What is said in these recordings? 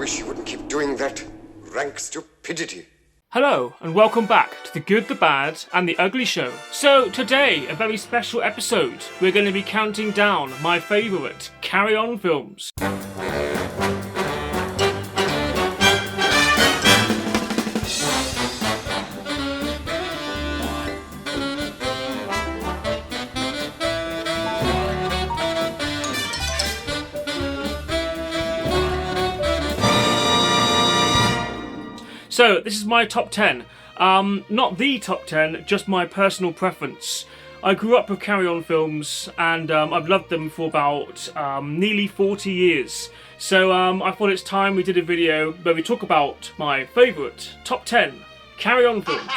wish you wouldn't keep doing that. Rank stupidity. Hello, and welcome back to The Good, the Bad, and the Ugly Show. So, today, a very special episode. We're going to be counting down my favourite Carryon films. So, this is my top 10. Not the top 10, just my personal preference. I grew up with Carryon films, and I've loved them for about nearly 40 years. So I thought it's time we did a video where we talk about my favourite top 10 Carryon films.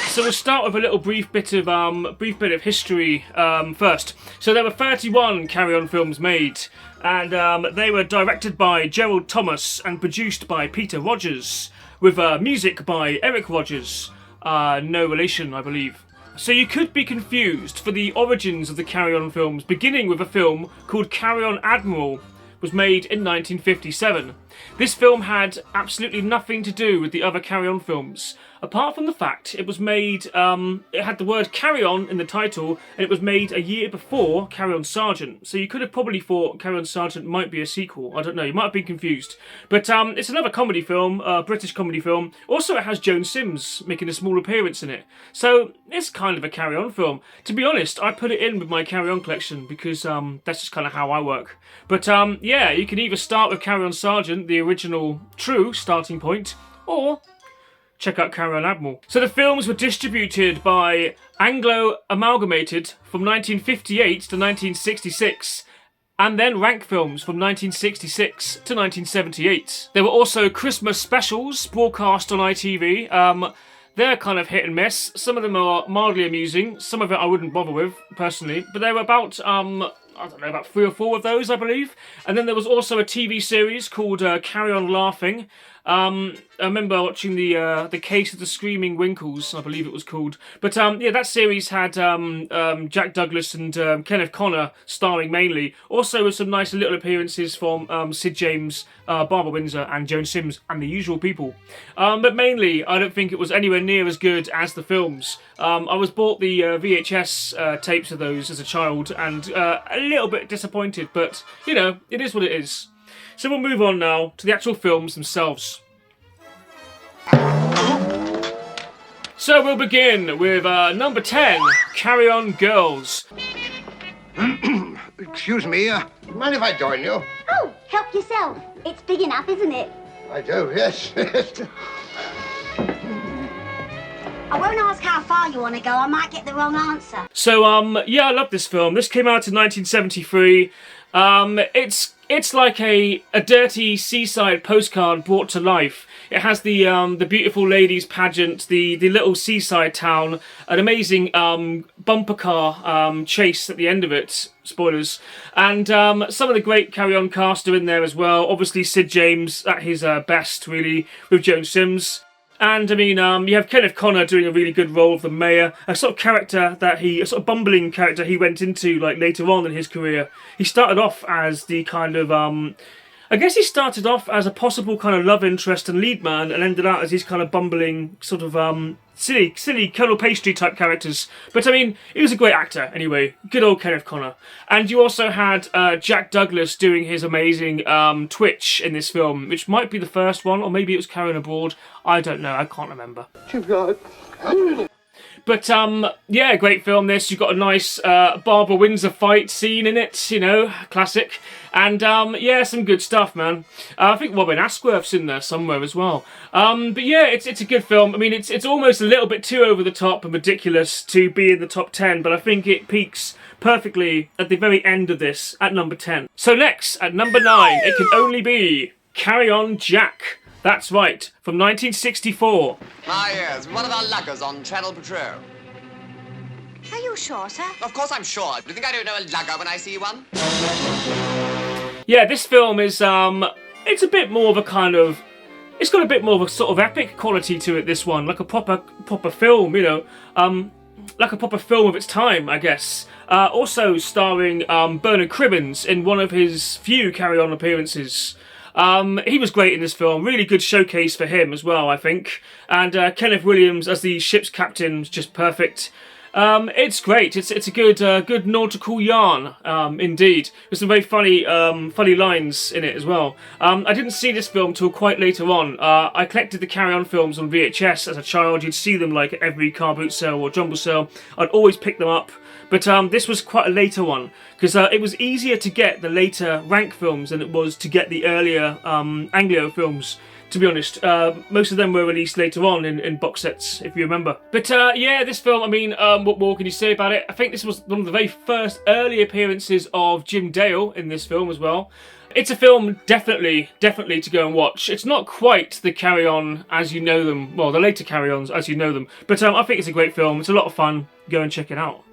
So we'll start with a little brief bit of history first. So there were 31 Carryon films made, and they were directed by Gerald Thomas and produced by Peter Rogers, with music by Eric Rogers, no relation, I believe. So you could be confused for the origins of the Carryon films, beginning with a film called Carryon Admiral, was made in 1957. This film had absolutely nothing to do with the other Carryon films, apart from the fact it was made, it had the word Carryon in the title, and it was made a year before Carryon Sergeant. So you could have probably thought Carryon Sergeant might be a sequel. I don't know, you might have been confused. But it's another comedy film, British comedy film. Also, it has Joan Sims making a small appearance in it. So it's kind of a Carryon film. To be honest, I put it in with my Carryon collection because that's just kind of how I work. But yeah, you can either start with Carryon Sergeant, the original true starting point, or check out Carryon Admiral. So the films were distributed by Anglo Amalgamated from 1958 to 1966, and then Rank Films from 1966 to 1978. There were also Christmas specials broadcast on ITV. They're kind of hit and miss. Some of them are mildly amusing. Some of it I wouldn't bother with, personally. But there were about, I don't know, about 3 or 4 of those, I believe. And then there was also a TV series called Carryon Laughing. I remember watching the Case of the Screaming Winkles, I believe it was called. But yeah, that series had Jack Douglas and Kenneth Connor starring mainly. Also with some nice little appearances from Sid James, Barbara Windsor and Joan Sims and the usual people. But mainly, I don't think it was anywhere near as good as the films. I was bought the VHS tapes of those as a child and a little bit disappointed, but you know, it is what it is. So we'll move on now to the actual films themselves. So we'll begin with number 10, Carryon Girls. Excuse me, mind if I join you? Oh, help yourself. It's big enough, isn't it? I do, yes. I won't ask how far you want to go. I might get the wrong answer. So, yeah, I love this film. This came out in 1973. It's like a dirty seaside postcard brought to life. It has the beautiful ladies pageant, the little seaside town, an amazing bumper car chase at the end of it. Spoilers. And some of the great Carryon cast are in there as well. Obviously Sid James at his best, really, with Joan Sims. And I mean, you have Kenneth Connor doing a really good role of the mayor, a sort of bumbling character he went into like later on in his career. He started off as the kind of, I guess he started off as a possible kind of love interest and lead man, and ended out as these kind of bumbling sort of silly Colonel Pastry type characters. But I mean, he was a great actor anyway. Good old Kenneth Connor. And you also had Jack Douglas doing his amazing Twitch in this film, which might be the first one, or maybe it was Carryon Abroad. I don't know, I can't remember. But yeah, great film this. You've got a nice Barbara Windsor fight scene in it, you know, classic. And yeah, some good stuff, man. I think Robin Ashworth's in there somewhere as well. But yeah, it's a good film. I mean, it's almost a little bit too over the top and ridiculous to be in the top 10, but I think it peaks perfectly at the very end of this at number 10. So next, at number 9, it can only be Carryon Jack. That's right, from 1964. Ah, yes, one of our luggers on Channel Patrol. Are you sure, sir? Of course I'm sure. Do you think I don't know a lugger when I see one? Yeah, this film is, it's a bit more of a kind of, it's got a bit more of a sort of epic quality to it, this one, like a proper film, you know. like a proper film of its time, I guess. Also starring Bernard Cribbins in one of his few Carry-On appearances. He was great in this film, really good showcase for him as well, I think. And Kenneth Williams as the ship's captain was just perfect. It's great. It's a good nautical yarn, indeed. There's some very funny lines in it as well. I didn't see this film till quite later on. I collected the Carry-On films on VHS as a child. You'd see them like at every car boot sale or jumble sale. I'd always pick them up. But this was quite a later one, because it was easier to get the later Rank films than it was to get the earlier Anglo films. To be honest, most of them were released later on in box sets, if you remember. But yeah, this film, I mean, what more can you say about it? I think this was one of the very first early appearances of Jim Dale in this film as well. It's a film definitely to go and watch. It's not quite the Carry-On as you know them, well, the later Carry-Ons as you know them. But I think it's a great film. It's a lot of fun. Go and check it out.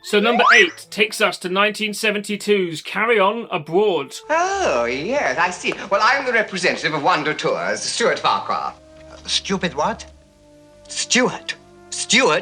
So number 8 takes us to 1972's Carryon Abroad. Oh, yes, I see. Well, I'm the representative of Wonder Tours, Stuart Farquhar. Stupid what? Stuart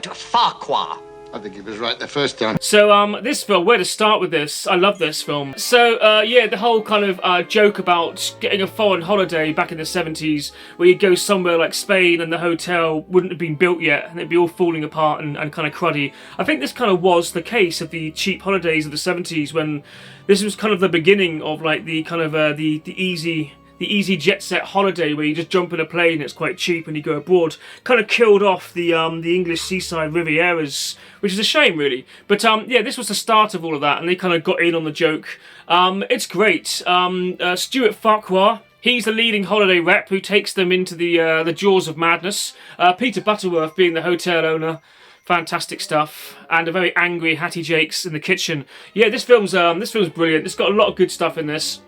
Farquhar. I think he was right the first time. So, this film, where to start with this? I love this film. So, yeah, the whole kind of joke about getting a foreign holiday back in the 70s, where you go somewhere like Spain and the hotel wouldn't have been built yet, and it'd be all falling apart and kind of cruddy. I think this kind of was the case of the cheap holidays of the 70s, when this was kind of the beginning of like the kind of the easy jet set holiday where you just jump in a plane, it's quite cheap, and you go abroad. Kind of killed off the English seaside Rivieras, which is a shame, really. But yeah, this was the start of all of that, and they kind of got in on the joke. It's great. Stuart Farquhar, he's the leading holiday rep who takes them into the jaws of madness. Peter Butterworth being the hotel owner. Fantastic stuff, and a very angry Hattie Jakes in the kitchen. Yeah, this film's brilliant. It's got a lot of good stuff in this.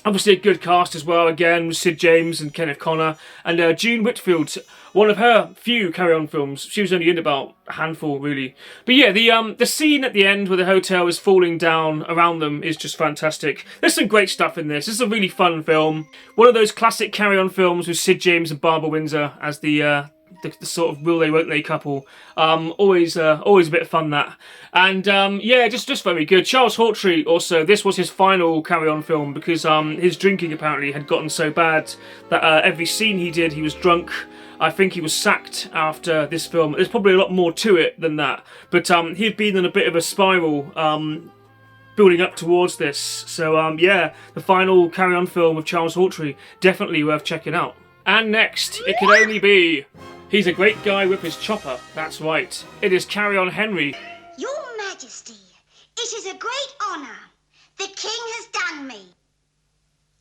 Obviously a good cast as well, again, with Sid James and Kenneth Connor. And June Whitfield, one of her few Carry-On films. She was only in about a handful, really. But yeah, the scene at the end where the hotel is falling down around them is just fantastic. There's some great stuff in this. This is a really fun film. One of those classic Carry-On films with Sid James and Barbara Windsor as the sort of will they won't they couple. Always a bit of fun, that. And yeah, just very good. Charles Hawtrey also, this was his final Carry-On film, because his drinking apparently had gotten so bad that every scene he did he was drunk. I think he was sacked after this film. There's probably a lot more to it than that, but he had been in a bit of a spiral building up towards this. So yeah, the final Carry-On film of Charles Hawtrey, definitely worth checking out. And next, it can only be... He's a great guy with his chopper, that's right. It is Carryon Henry. Your Majesty, it is a great honour. The King has done me.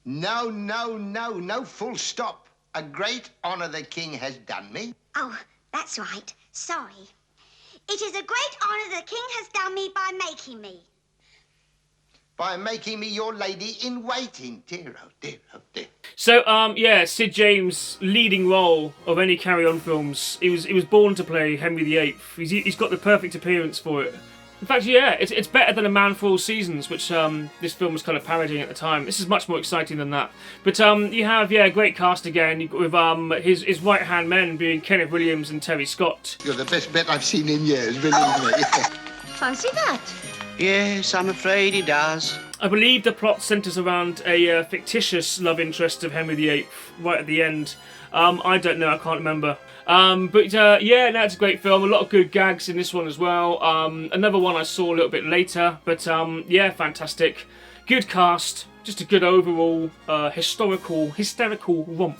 No, full stop. A great honour the King has done me. Oh, that's right. Sorry. It is a great honour the King has done me by making me. By making me your lady in waiting. Dear, oh dear, oh dear. So, yeah, Sid James' leading role of any Carry-On films. He was born to play Henry VIII. He's got the perfect appearance for it. In fact, yeah, it's better than A Man for All Seasons, which this film was kind of parodying at the time. This is much more exciting than that. But you have, yeah, a great cast again, with his right-hand men being Kenneth Williams and Terry Scott. You're the best bet I've seen in years, believe me. Fancy that. Yes, I'm afraid he does. I believe the plot centres around a fictitious love interest of Henry VIII right at the end. I don't know, I can't remember. But yeah, no, it's a great film. A lot of good gags in this one as well. Another one I saw a little bit later, but yeah, fantastic. Good cast, just a good overall hysterical romp.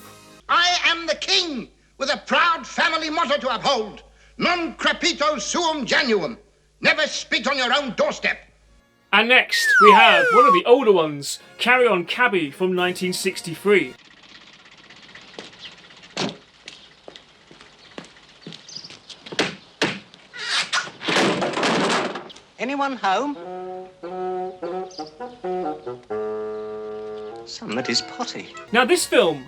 I am the King, with a proud family motto to uphold. Non crepito suum genuum. Never spit on your own doorstep. And next, we have one of the older ones, Carryon Cabie from 1963. Anyone home? Somebody's potty. Now this film,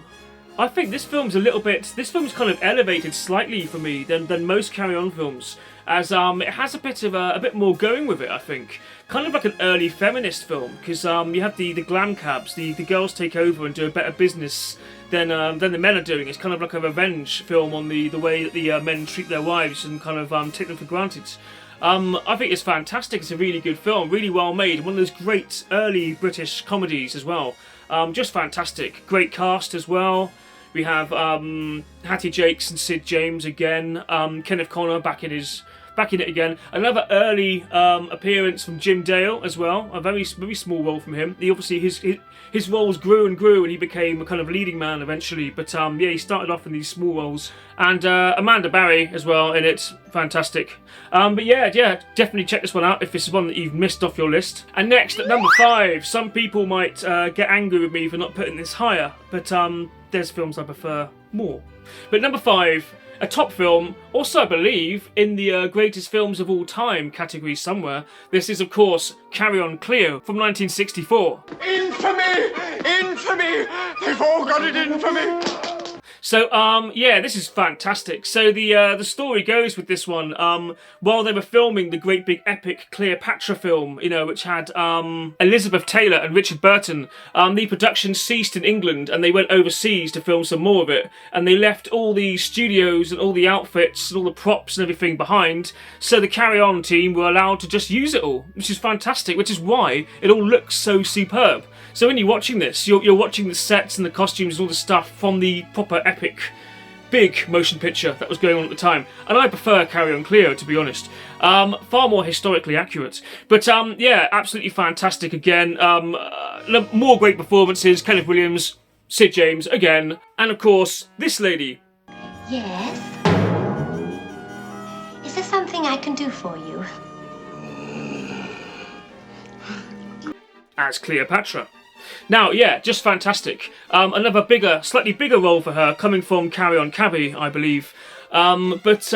I think this film's kind of elevated slightly for me than most Carry On films, as it has a bit more going with it, I think. Kind of like an early feminist film, because you have the glam cabs, the girls take over and do a better business than the men are doing. It's kind of like a revenge film on the way that the men treat their wives and kind of take them for granted. I think it's fantastic. It's a really good film, really well made. One of those great early British comedies as well. Just fantastic. Great cast as well. We have Hattie Jacques and Sid James again. Kenneth Connor back in it again. Another early appearance from Jim Dale as well. A very small role from him. His roles grew and grew, and he became a kind of leading man eventually. But he started off in these small roles. And Amanda Barry as well in it. Fantastic. But yeah, definitely check this one out if this is one that you've missed off your list. And next, at number 5, some people might get angry with me for not putting this higher, but there's films I prefer more. But number 5, a top film, also I believe in the greatest films of all time category somewhere. This is of course Carryon Cleo from 1964. Infamy! Infamy! They've all got it in for me! So, this is fantastic. So the story goes with this one, while they were filming the great big epic Cleopatra film, which had Elizabeth Taylor and Richard Burton, the production ceased in England and they went overseas to film some more of it. And they left all the studios and all the outfits and all the props and everything behind. So the Carry On team were allowed to just use it all, which is fantastic, which is why it all looks so superb. So when you're watching this, you're watching the sets and the costumes and all the stuff from the proper epic, big motion picture that was going on at the time. And I prefer Carryon Cleo, to be honest. Far more historically accurate. But absolutely fantastic again. More great performances. Kenneth Williams, Sid James again. And of course, this lady. Yes? Is there something I can do for you? As Cleopatra. Now, just fantastic. Another slightly bigger role for her, coming from Carryon Cabie, I believe. It's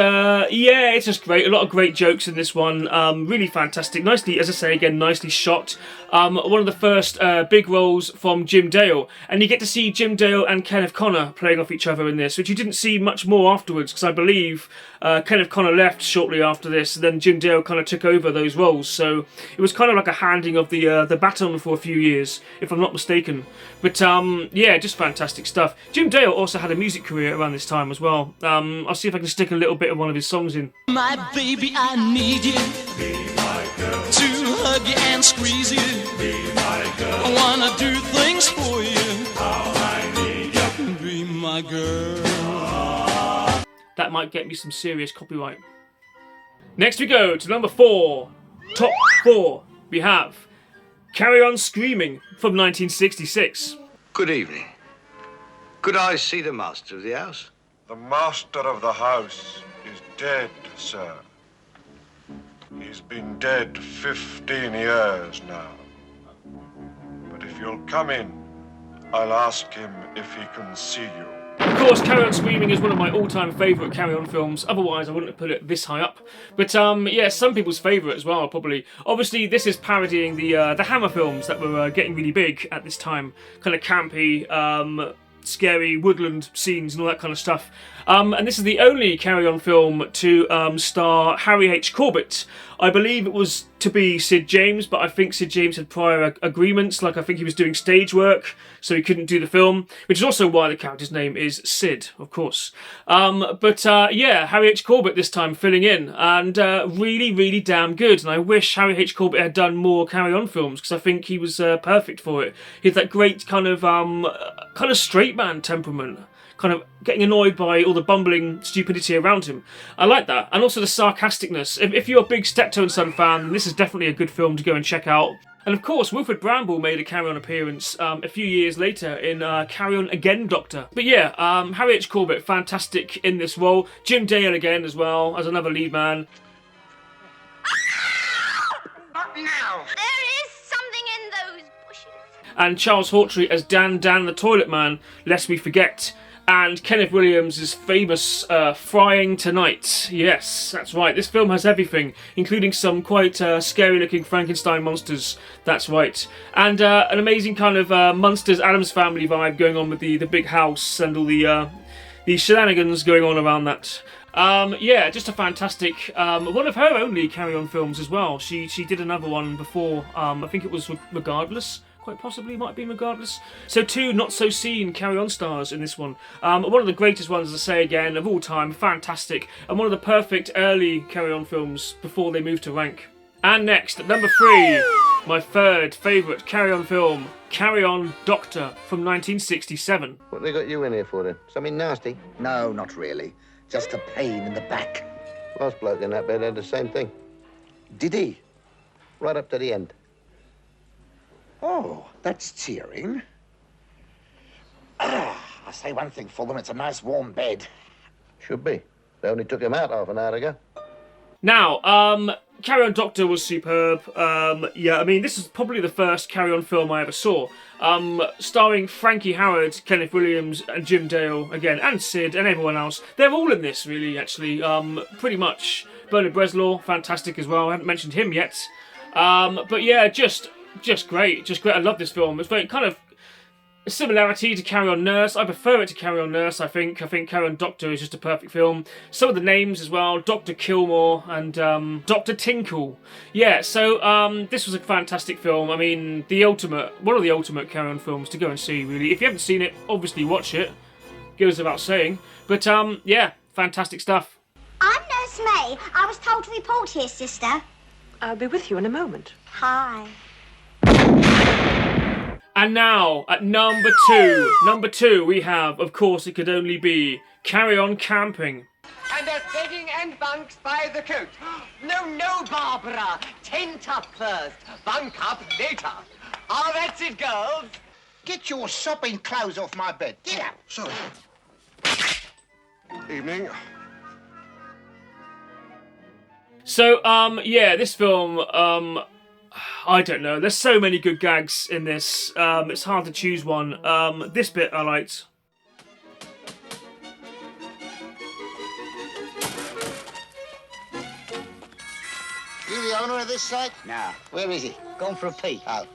just great. A lot of great jokes in this one. Really fantastic. Nicely, as I say again, nicely shot. One of the first big roles from Jim Dale. And you get to see Jim Dale and Kenneth Connor playing off each other in this, which you didn't see much more afterwards, because I believe Kenneth Connor left shortly after this, and then Jim Dale kind of took over those roles. So it was kind of like a handing of the baton for a few years, if I'm not mistaken. But just fantastic stuff. Jim Dale also had a music career around this time as well. I'll see if I can stick a little bit of one of his songs in. My baby, I need you. Be my girl. To hug you and squeeze you. Be my girl. I wanna do things for you. How I need you. Be my girl. That might get me some serious copyright. Next we go to number 4. Top 4. We have Carry On Screaming from 1966. Good evening. Could I see the master of the house? The master of the house is dead, sir. He's been dead 15 years now. But if you'll come in, I'll ask him if he can see you. Of course, Carry On Screaming is one of my all-time favourite Carry On films. Otherwise, I wouldn't have put it this high up. But some people's favourite as well, probably. Obviously, this is parodying the Hammer films that were getting really big at this time. Kind of campy, scary woodland scenes and all that kind of stuff. And this is the only Carry On film to star Harry H. Corbett. I believe it was to be Sid James, but I think Sid James had prior agreements, like I think he was doing stage work, so he couldn't do the film, which is also why the character's name is Sid, of course. Harry H. Corbett this time filling in, and really, really damn good. And I wish Harry H. Corbett had done more Carry On films, because I think he was perfect for it. He had that great kind of straight man temperament, kind of getting annoyed by all the bumbling stupidity around him. I like that. And also the sarcasticness. If you're a big Steptoe & Son fan, this is definitely a good film to go and check out. And of course, Wilfred Bramble made a Carry On appearance a few years later in Carry On Again, Doctor. But Harry H. Corbett, fantastic in this role. Jim Dale again as well, as another lead man. Not now. There is something in those bushes. And Charles Hawtrey as Dan the Toilet Man, lest we forget. and Kenneth Williams' famous Frying Tonight. Yes, that's right. This film has everything, including some quite scary-looking Frankenstein monsters. That's right. And an amazing kind of Munsters Addams Family vibe going on with the big house and all the shenanigans going on around that. Yeah, just a fantastic, one of her only Carry-On films as well. She did another one before, I think it was Regardless, quite possibly, might have been Regardless. So 2 not-so-seen Carry-On stars in this one. One of the greatest ones, as I say again, of all time, fantastic, and one of the perfect early Carry-On films before they moved to rank. And next, at number 3, my third favourite Carry-On film, Carryon Doctor from 1967. What they got you in here for then? Something nasty? No, not really. Just a pain in the back. Last bloke in that bed had the same thing. Did he? Right up to the end. Oh, that's cheering. I'll say one thing for them, it's a nice warm bed. Should be. They only took him out half an hour ago. Now, Carryon Doctor was superb. Yeah, I mean, this is probably the first Carry-On film I ever saw. Starring Frankie Howerd, Kenneth Williams, and Jim Dale again, and Sid, and everyone else. They're all in this, really, actually. Pretty much. Bernard Bresslaw, fantastic as well. I haven't mentioned him yet. But yeah, just great. Just great. I love this film. It's very kind of a similarity to Carry-On Nurse. I prefer it to Carry-On Nurse, I think. I think Carry-On Doctor is just a perfect film. Some of the names as well, Dr. Kilmore and Dr. Tinkle. Yeah, so this was a fantastic film. I mean, one of the ultimate Carry-On films to go and see, really. If you haven't seen it, obviously watch it. Goes without saying. But yeah, fantastic stuff. I'm Nurse May. I was told to report here, sister. I'll be with you in a moment. Hi. And now, at number 2, we have, of course it could only be, Carry-On Camping. And they're bedding and bunks by the coat. No, Barbara. Tent up first, bunk up later. Oh, that's it, girls. Get your sopping clothes off my bed. Get out. Sorry. Evening. So, yeah, this film, I don't know. There's so many good gags in this. It's hard to choose one. This bit I liked. You the owner of this site? No. Where is he? Gone for a pee. Oh.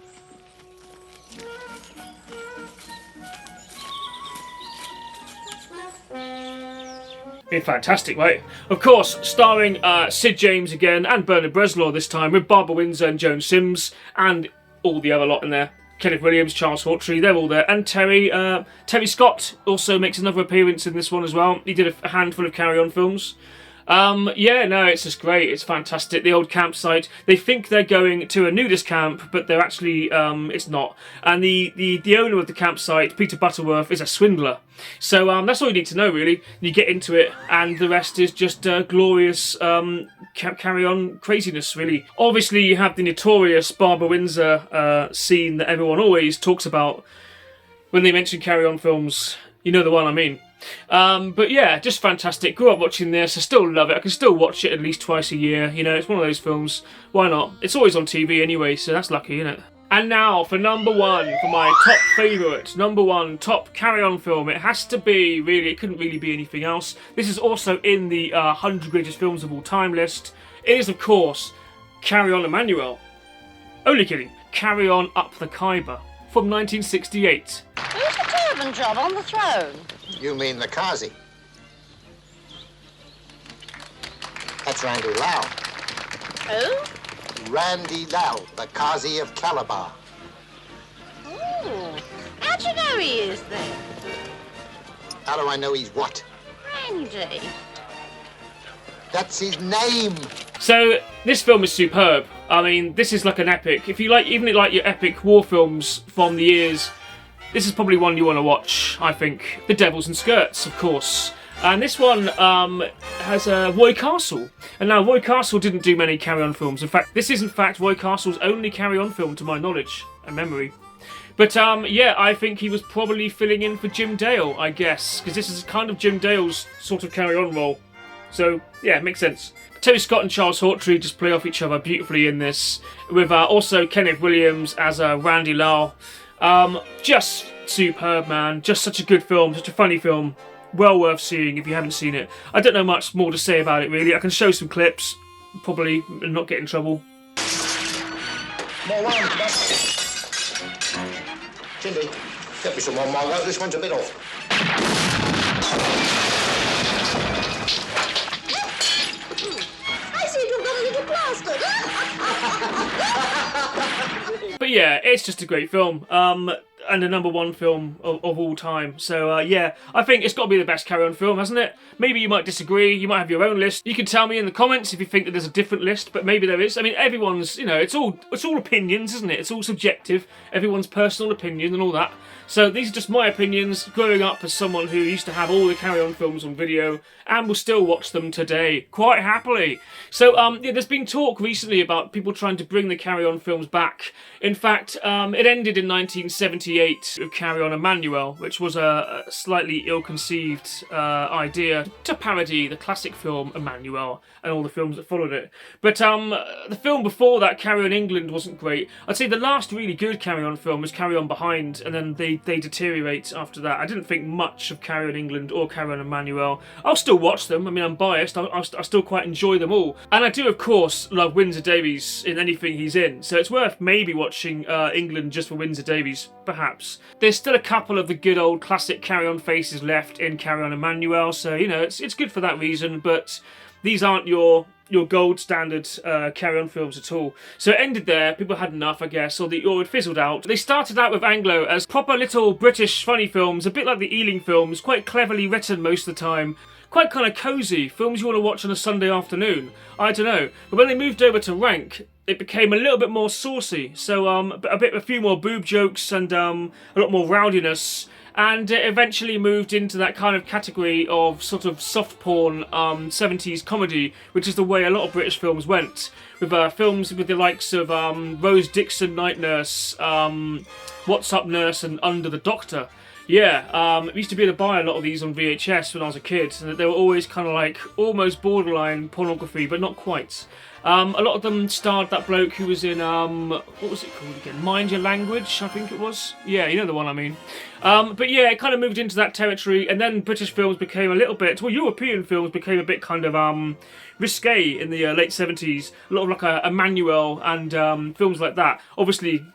Been fantastic, right? Of course, starring Sid James again and Bernard Bresslaw this time, with Barbara Windsor and Joan Sims and all the other lot in there. Kenneth Williams, Charles Hawtrey, they're all there. And Terry Scott also makes another appearance in this one as well. He did a handful of Carry-On films. Yeah, no, it's just great. It's fantastic. The old campsite. They think they're going to a nudist camp, but they're actually, it's not. And the owner of the campsite, Peter Butterworth, is a swindler. So that's all you need to know, really. You get into it, and the rest is just glorious Carry-On craziness, really. Obviously, you have the notorious Barbara Windsor scene that everyone always talks about when they mention Carry-On films. You know the one I mean. But yeah, just fantastic. Grew up watching this. I still love it. I can still watch it at least twice a year. You know, it's one of those films. Why not? It's always on TV anyway, so that's lucky, isn't it? And now for number 1, for my top favourite, number 1 top Carry-On film. It has to be, really, it couldn't really be anything else. This is also in the 100 greatest films of all time list. It is, of course, Carryon Emmanuel. Only kidding. Carryon Up the Kaiba from 1968. Who's the turban job on the throne? You mean the Kazi? That's Randy Lau. Who? Randy Lau, the Kazi of Calabar. Oh, how'd you know he is then? How do I know he's what? Randy. That's his name. So this film is superb. I mean, this is like an epic. If you like, even like your epic war films from the years, this is probably one you want to watch, I think. The Devils and Skirts, of course. And this one has Roy Castle. And now, Roy Castle didn't do many Carry-On films. In fact, this is in fact Roy Castle's only Carry-On film, to my knowledge and memory. But yeah, I think he was probably filling in for Jim Dale, I guess. Because this is kind of Jim Dale's sort of Carry-On role. So, yeah, it makes sense. Terry Scott and Charles Hawtrey just play off each other beautifully in this. With also Kenneth Williams as Randy Lau. Just superb, man. Just such a good film, such a funny film. well worth seeing if you haven't seen it. I don't know much more to say about it really. I can show some clips, probably, and not get in trouble. More wine, Cindy, get me some more Margot. This one's a bit off. I see you've got a little plaster. But yeah, it's just a great film. And the #1 film of all time. So yeah, I think it's got to be the best Carryon film, hasn't it? Maybe you might disagree, you might have your own list. You can tell me in the comments if you think that there's a different list, but maybe there is. I mean, everyone's, you know, it's all opinions, isn't it? It's all subjective, everyone's personal opinion and all that. So these are just my opinions, growing up as someone who used to have all the Carryon films on video and will still watch them today, quite happily. So yeah, there's been talk recently about people trying to bring the Carryon films back. In fact, it ended in 1978 with Carryon Emmanuel, which was a slightly ill-conceived idea to parody the classic film Emmanuel and all the films that followed it. But the film before that, Carryon England, wasn't great. I'd say the last really good Carryon film was Carryon Behind, and then they deteriorate after that. I didn't think much of Carryon England or Carryon Emmanuel. I'll still watch them. I mean, I'm biased. I still quite enjoy them all. And I do, of course, love Windsor Davies in anything he's in. So it's worth maybe watching England just for Windsor Davies, perhaps. There's still a couple of the good old classic Carryon faces left in Carryon Emmanuel. So, you know, it's good for that reason. But these aren't your gold standard Carryon films at all. So it ended there. People had enough, I guess, or it fizzled out. They started out with Anglo as proper little British funny films, a bit like the Ealing films, quite cleverly written most of the time. Quite kind of cosy, films you want to watch on a Sunday afternoon. I don't know. But when they moved over to Rank, it became a little bit more saucy. So a few more boob jokes and a lot more rowdiness. And it eventually moved into that kind of category of sort of soft porn 70s comedy, which is the way a lot of British films went. With films with the likes of Rose Dixon, Night Nurse, What's Up Nurse and Under the Doctor. Yeah, it used to be able to buy a lot of these on VHS when I was a kid, and they were always kind of like almost borderline pornography, but not quite. A lot of them starred that bloke who was in, what was it called again? Mind Your Language, I think it was. Yeah, you know the one I mean. But yeah, it kind of moved into that territory, and then British films became a little bit, well, European films became a bit kind of risque in the late 70s. A lot of like Emmanuel and films like that. Obviously,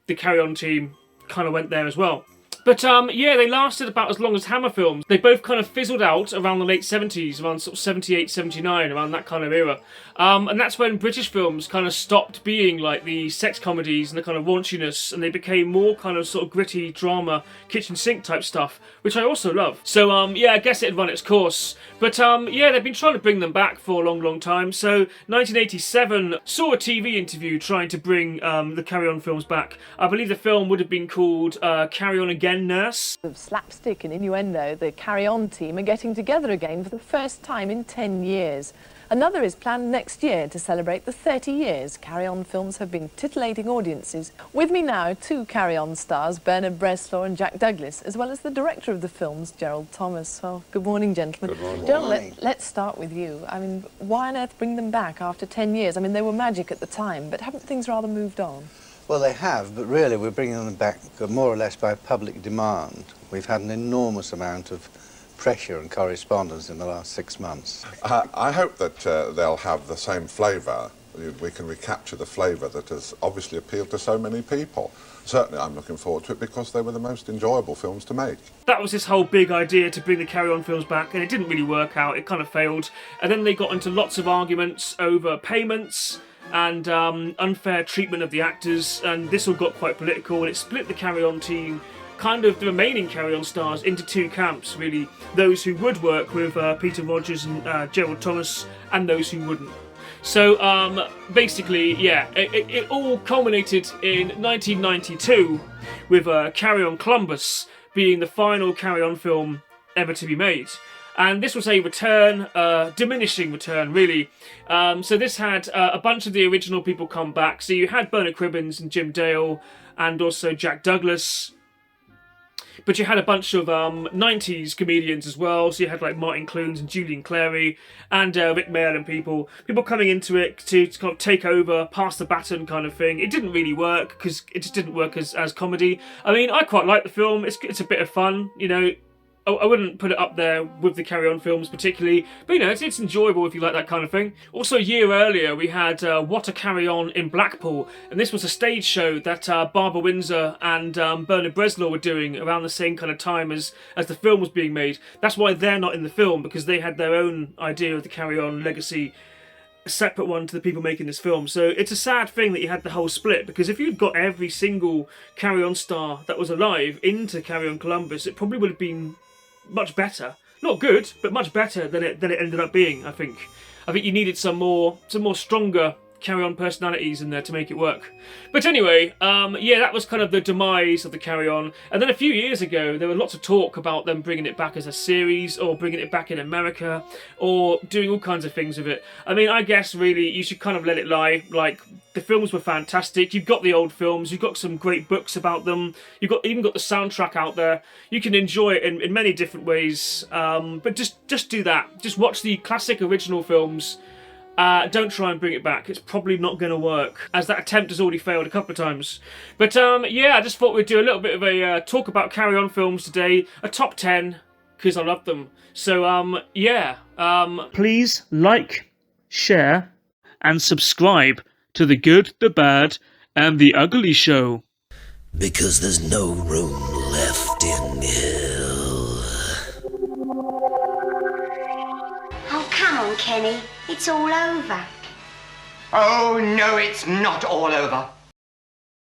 the Carryon team kind of went there as well. But yeah, they lasted about as long as Hammer films. They both kind of fizzled out around the late 70s, around sort of 78, 79, around that kind of era. And that's when British films kind of stopped being like the sex comedies and the kind of raunchiness, and they became more kind of sort of gritty drama, kitchen sink type stuff, which I also love. So yeah, I guess it had run its course. But yeah, they've been trying to bring them back for a long, long time. So 1987 saw a TV interview trying to bring the Carryon films back. I believe the film would have been called Carryon Again, Nurse. Of slapstick and innuendo, the Carryon team are getting together again for the first time in 10 years. Another is planned next year to celebrate the 30 years Carryon films have been titillating audiences. With me now, two Carryon stars, Bernard Bresslaw and Jack Douglas, as well as the director of the films, Gerald Thomas. Well, good morning, gentlemen. Good morning. Gerald, let's start with you. I mean, why on earth bring them back after 10 years? I mean, they were magic at the time, but haven't things rather moved on? Well, they have, but really we're bringing them back more or less by public demand. We've had an enormous amount of pressure and correspondence in the last 6 months. I hope that they'll have the same flavour. We can recapture the flavour that has obviously appealed to so many people. Certainly I'm looking forward to it because they were the most enjoyable films to make. That was his whole big idea, to bring the Carryon films back, and it didn't really work out. It kind of failed. And then they got into lots of arguments over payments and unfair treatment of the actors, and this all got quite political, and it split the Carryon team, kind of the remaining Carryon stars, into two camps, really. Those who would work with Peter Rogers and Gerald Thomas, and those who wouldn't. So basically, yeah, it all culminated in 1992 with Carryon Columbus being the final Carryon film ever to be made. And this was a return, diminishing return, really. So this had a bunch of the original people come back. So you had Bernard Cribbins and Jim Dale, and also Jack Douglas. But you had a bunch of 90s comedians as well. So you had like Martin Clunes and Julian Clary and Rick Mayall and people coming into it to kind of take over, pass the baton kind of thing. It didn't really work because it just didn't work as comedy. I mean, I quite like the film. It's a bit of fun, you know. I wouldn't put it up there with the Carryon films particularly, but you know, it's enjoyable if you like that kind of thing. Also, a year earlier, we had What a Carryon in Blackpool, and this was a stage show that Barbara Windsor and Bernard Bresslaw were doing around the same kind of time as the film was being made. That's why they're not in the film, because they had their own idea of the Carryon legacy, a separate one to the people making this film. So it's a sad thing that you had the whole split, because if you'd got every single Carryon star that was alive into Carryon Columbus, it probably would have been much better. Not good, but much better than it ended up being, I think. I think you needed some more stronger Carryon personalities in there to make it work. But anyway, yeah, that was kind of the demise of the Carryon. And then a few years ago, there were lots of talk about them bringing it back as a series, or bringing it back in America, or doing all kinds of things with it. I mean, I guess really you should kind of let it lie. Like, the films were fantastic. You've got the old films. You've got some great books about them. You've even got the soundtrack out there. You can enjoy it in many different ways. But just do that. Just watch the classic original films. Don't try and bring it back. It's probably not going to work, as that attempt has already failed a couple of times. But yeah, I just thought we'd do a little bit of a talk about Carryon films today. A top 10, because I love them. So yeah. Please like, share, and subscribe to The Good, the Bad, and the Ugly Show. Because there's no room left in hell. Oh, come on, Kenny. It's all over. Oh, no, it's not all over.